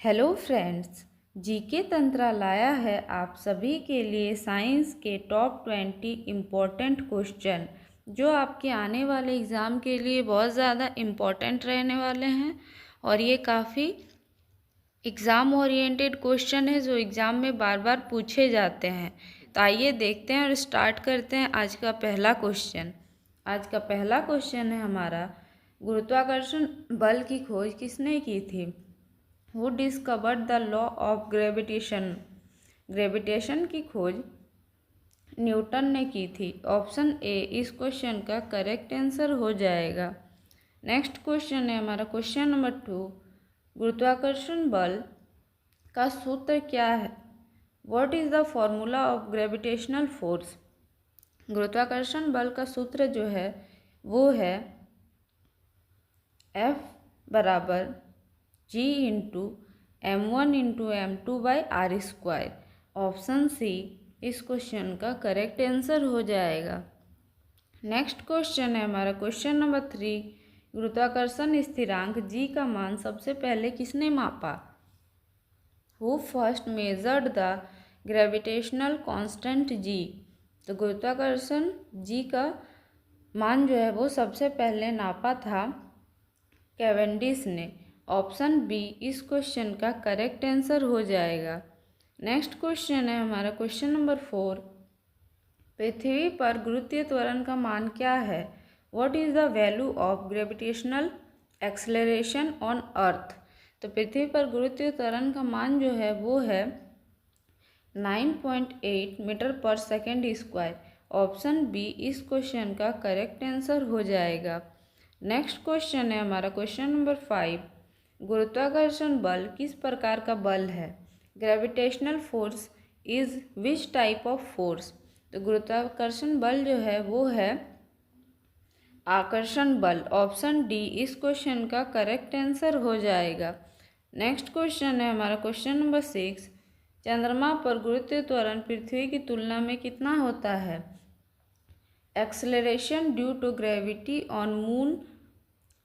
Hello friends, GK तंत्र लाया है आप सभी के लिए साइंस के टॉप 20 इम्पोर्टेंट क्वेश्चन जो आपके आने वाले एग्ज़ाम के लिए बहुत ज़्यादा इम्पोर्टेंट रहने वाले हैं। और ये काफ़ी एग्ज़ाम ओरिएंटेड क्वेश्चन है जो एग्ज़ाम में बार बार पूछे जाते हैं। तो आइए देखते हैं और स्टार्ट करते हैं आज का पहला क्वेश्चन। आज का पहला क्वेश्चन है हमारा, गुरुत्वाकर्षण बल की खोज किसने की थी? Who discovered the law of gravitation? Gravitation की खोज न्यूटन ने की थी। ऑप्शन ए इस क्वेश्चन का करेक्ट आंसर हो जाएगा। नेक्स्ट क्वेश्चन है हमारा क्वेश्चन नंबर 2, गुरुत्वाकर्षण बल का सूत्र क्या है? What is the formula of gravitational force? गुरुत्वाकर्षण बल का सूत्र जो है वो है F बराबर G into m1/m2/r²। Option C इस क्वेश्चन का करेक्ट आंसर हो जाएगा। नेक्स्ट क्वेश्चन है हमारा क्वेश्चन नंबर 3, गुरुत्वाकर्षण स्थिरांक G का मान सबसे पहले किसने मापा? Who first measured the gravitational constant G? तो गुरुत्वाकर्षण G का मान जो है वो सबसे पहले नापा था कैवेंडिश ने। ऑप्शन बी इस क्वेश्चन का करेक्ट आंसर हो जाएगा। नेक्स्ट क्वेश्चन है हमारा क्वेश्चन नंबर 4, पृथ्वी पर गुरुत्वीय त्वरण का मान क्या है? What is the value of gravitational acceleration on earth? तो पृथ्वी पर गुरुत्वीय त्वरण का मान जो है वो है 9.8 मीटर पर सेकेंड स्क्वायर। ऑप्शन बी इस क्वेश्चन का करेक्ट आंसर हो जाएगा। नेक्स्ट क्वेश्चन है हमारा क्वेश्चन नंबर 5, गुरुत्वाकर्षण बल किस प्रकार का बल है? Gravitational force is which type of force? तो गुरुत्वाकर्षण बल जो है वो है आकर्षण बल। ऑप्शन डी इस क्वेश्चन का करेक्ट आंसर हो जाएगा। नेक्स्ट क्वेश्चन है हमारा क्वेश्चन नंबर 6, चंद्रमा पर गुरुत्वीय त्वरण पृथ्वी की तुलना में कितना होता है? Acceleration due to gravity on moon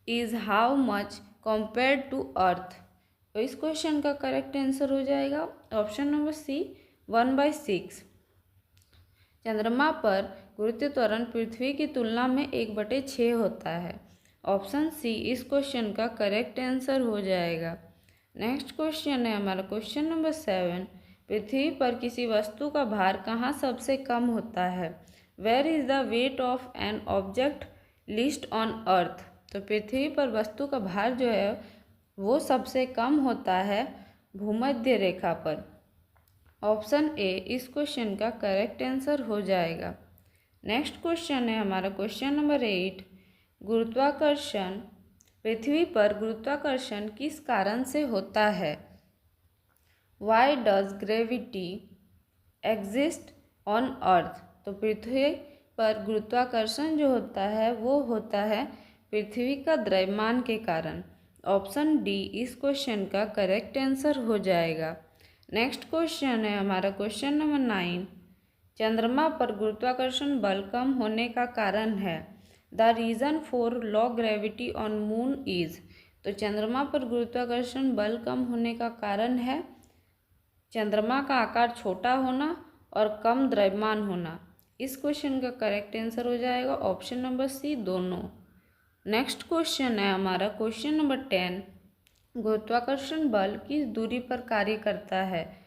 is how much compared to earth? तो इस क्वेश्चन का करेक्ट आंसर हो जाएगा ऑप्शन नंबर सी 1/6। चंद्रमा पर गुरुत्वीय त्वरण पृथ्वी की तुलना में 1/6 होता है। ऑप्शन सी इस क्वेश्चन का करेक्ट आंसर हो जाएगा। नेक्स्ट क्वेश्चन है हमारा क्वेश्चन नंबर 7, पृथ्वी पर किसी वस्तु का भार कहाँ सबसे कम होता है? Where is the weight of an object least on earth? तो पृथ्वी पर वस्तु का भार जो है वो सबसे कम होता है भूमध्य रेखा पर। ऑप्शन ए इस क्वेश्चन का करेक्ट आंसर हो जाएगा। नेक्स्ट क्वेश्चन है हमारा क्वेश्चन नंबर 8, गुरुत्वाकर्षण पृथ्वी पर गुरुत्वाकर्षण किस कारण से होता है? Why does gravity exist on earth? तो पृथ्वी पर गुरुत्वाकर्षण जो होता है वो होता है पृथ्वी का द्रव्यमान के कारण। ऑप्शन डी इस क्वेश्चन का करेक्ट आंसर हो जाएगा। नेक्स्ट क्वेश्चन है हमारा क्वेश्चन नंबर 9, चंद्रमा पर गुरुत्वाकर्षण बल कम होने का कारण है? The reason for low gravity on moon is? तो चंद्रमा पर गुरुत्वाकर्षण बल कम होने का कारण है चंद्रमा का आकार छोटा होना और कम द्रव्यमान होना। इस क्वेश्चन का करेक्ट आंसर हो जाएगा ऑप्शन नंबर सी दोनों। नेक्स्ट क्वेश्चन है हमारा क्वेश्चन नंबर 10, गुरुत्वाकर्षण बल किस दूरी पर कार्य करता है?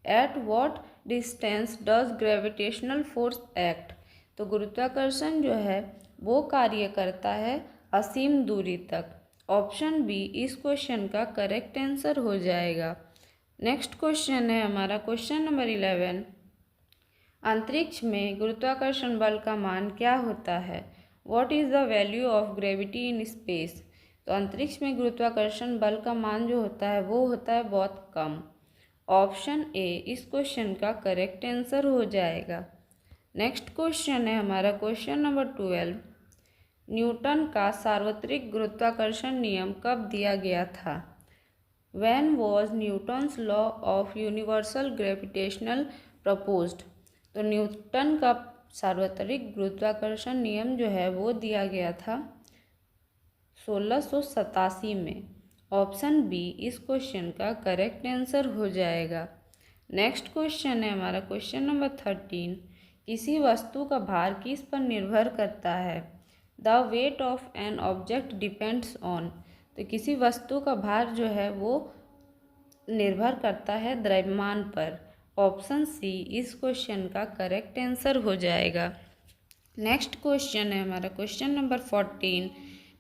At what distance does gravitational force act? तो गुरुत्वाकर्षण जो है वो कार्य करता है असीम दूरी तक। ऑप्शन बी इस क्वेश्चन का करेक्ट आंसर हो जाएगा। नेक्स्ट क्वेश्चन है हमारा क्वेश्चन नंबर 11, अंतरिक्ष में गुरुत्वाकर्षण बल का मान क्या होता है? What is the value of gravity in space? तो अंतरिक्ष में गुरुत्वाकर्षण बल का मान जो होता है वो होता है बहुत कम। ऑप्शन ए इस क्वेश्चन का करेक्ट आंसर हो जाएगा। नेक्स्ट क्वेश्चन है हमारा क्वेश्चन नंबर 12, न्यूटन का सार्वत्रिक गुरुत्वाकर्षण नियम कब दिया गया था? When was Newton's law of universal gravitational proposed? तो न्यूटन का सार्वत्रिक गुरुत्वाकर्षण नियम जो है वो दिया गया था 1687 में। ऑप्शन बी इस क्वेश्चन का करेक्ट आंसर हो जाएगा। नेक्स्ट क्वेश्चन है हमारा क्वेश्चन नंबर 13। किसी वस्तु का भार किस पर निर्भर करता है? The weight of an object depends on. तो किसी वस्तु का भार जो है वो निर्भर करता है द्रव्यमान पर। ऑप्शन सी इस क्वेश्चन का करेक्ट आंसर हो जाएगा। नेक्स्ट क्वेश्चन है हमारा क्वेश्चन नंबर 14।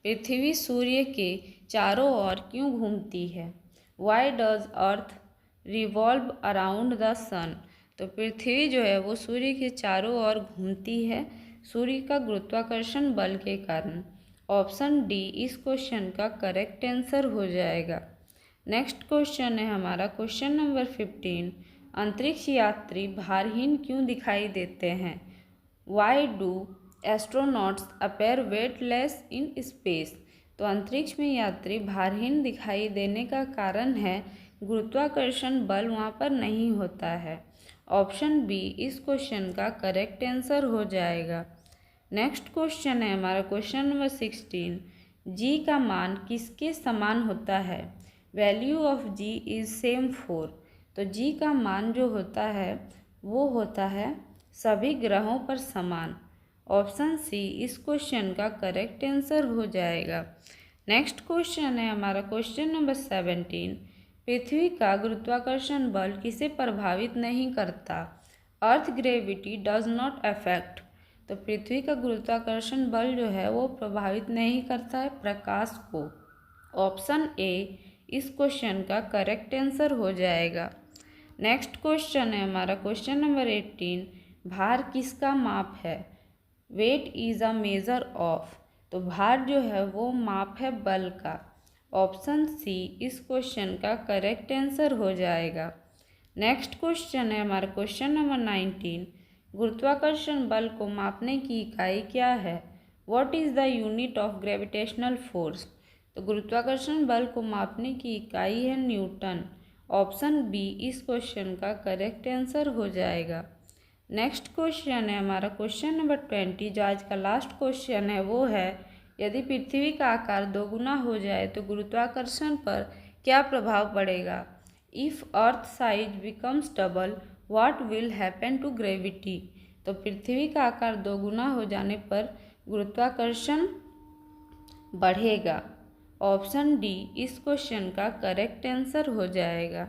पृथ्वी सूर्य के चारों ओर क्यों घूमती है? Why does earth revolve around the sun. तो पृथ्वी जो है वो सूर्य के चारों ओर घूमती है सूर्य का गुरुत्वाकर्षण बल के कारण। ऑप्शन डी इस क्वेश्चन का करेक्ट आंसर हो जाएगा। नेक्स्ट क्वेश्चन है हमारा क्वेश्चन नंबर 15। अंतरिक्ष यात्री भारहीन क्यों दिखाई देते हैं? Why do astronauts appear weightless in space. तो अंतरिक्ष में यात्री भारहीन दिखाई देने का कारण है गुरुत्वाकर्षण बल वहाँ पर नहीं होता है। ऑप्शन बी इस क्वेश्चन का करेक्ट आंसर हो जाएगा। नेक्स्ट क्वेश्चन है हमारा क्वेश्चन नंबर 16। जी का मान किसके समान होता है? Value of G is same for. तो जी का मान जो होता है वो होता है सभी ग्रहों पर समान। ऑप्शन सी इस क्वेश्चन का करेक्ट आंसर हो जाएगा। नेक्स्ट क्वेश्चन है हमारा क्वेश्चन नंबर 17। पृथ्वी का गुरुत्वाकर्षण बल किसे प्रभावित नहीं करता? Earth gravity does not affect. तो पृथ्वी का गुरुत्वाकर्षण बल जो है वो प्रभावित नहीं करता है प्रकाश को। ऑप्शन ए इस क्वेश्चन का करेक्ट आंसर हो जाएगा। नेक्स्ट क्वेश्चन है हमारा क्वेश्चन नंबर 18। भार किसका माप है? Weight is a measure of. तो भार जो है वो माप है बल का। ऑप्शन सी इस क्वेश्चन का करेक्ट आंसर हो जाएगा। नेक्स्ट क्वेश्चन है हमारा क्वेश्चन नंबर 19। गुरुत्वाकर्षण बल को मापने की इकाई क्या है? What is the unit of gravitational force. तो गुरुत्वाकर्षण बल को मापने की इकाई है न्यूटन। ऑप्शन बी इस क्वेश्चन का करेक्ट आंसर हो जाएगा। नेक्स्ट क्वेश्चन है हमारा क्वेश्चन नंबर 20। जो आज का लास्ट क्वेश्चन है वो है यदि पृथ्वी का आकार दोगुना हो जाए तो गुरुत्वाकर्षण पर क्या प्रभाव पड़ेगा? If earth size becomes double what will happen to gravity. तो पृथ्वी का आकार दोगुना हो जाने पर गुरुत्वाकर्षण बढ़ेगा। ऑप्शन डी इस क्वेश्चन का करेक्ट आंसर हो जाएगा।